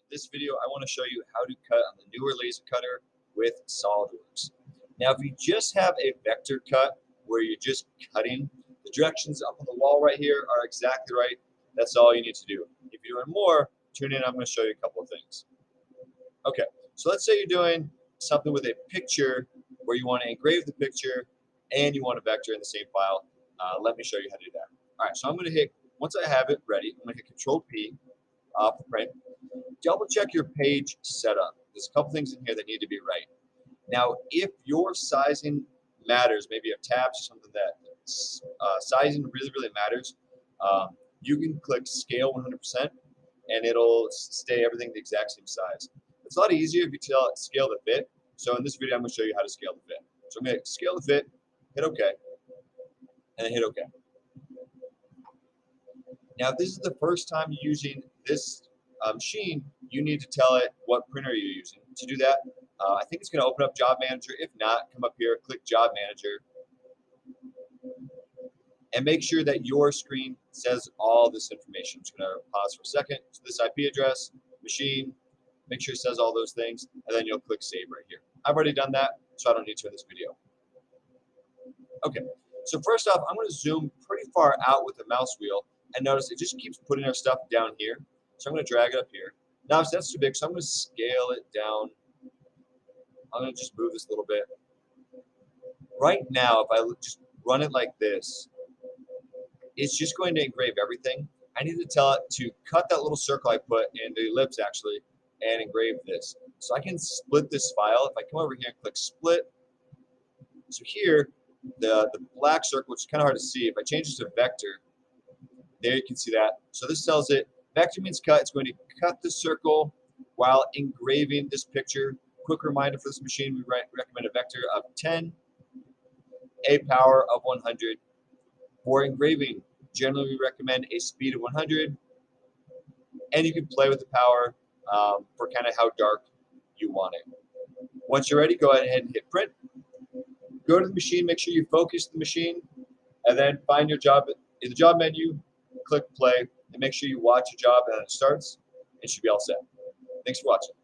This video, I want to show you how to cut on the newer laser cutter with SolidWorks. Now, if you just have a vector cut where you're just cutting, the directions up on the wall right here are exactly right. That's all you need to do. If you're doing more, tune in. I'm going to show you a couple of things. Okay, so let's say you're doing something with a picture where you want to engrave the picture and you want a vector in the same file. Let me show you how to do that. All right, so I'm going to hit, once I have it ready, I'm going to hit Control-P off the print. Double check your page setup. There's a couple things in here that need to be right. Now, if your sizing matters, maybe you have tabs or something that sizing really matters, you can click Scale 100% and it'll stay everything the exact same size. It's a lot easier if you tell it scale the fit. So in this video, I'm going to show you how to scale the fit. So I'm going to scale the fit, hit OK, and then hit OK. Now, if this is the first time you're using this machine, you need to tell it what printer you're using. To do that, I think it's going to open up Job Manager. If not, come up here, click Job Manager, and make sure that your screen says all this information. I'm just going to pause for a second. So this IP address, machine, make sure it says all those things, and then you'll click Save right here. I've already done that, so I don't need to in this video. Okay, so first off, I'm going to zoom pretty far out with the mouse wheel, and notice it just keeps putting our stuff down here. So I'm going to drag it up here. Now, if that's too big, so I'm going to scale it down. I'm going to just move this a little bit. Right now, if I just run it like this, it's just going to engrave everything. I need to tell it to cut that little circle I put in the ellipse, actually, and engrave this. So I can split this file. If I come over here and click Split, so here, the black circle, which is kind of hard to see, if I change this to vector, there you can see that. So this tells it, vector means cut. It's going to cut the circle while engraving this picture. Quick reminder for this machine, we recommend a vector of 10, a power of 100. For engraving, generally we recommend a speed of 100, and you can play with the power for kind of how dark you want it. Once you're ready, go ahead and hit print. Go to the machine, make sure you focus the machine, and then find your job in the job menu, click play, and make sure you watch your job and it starts. It should be all set. Thanks for watching.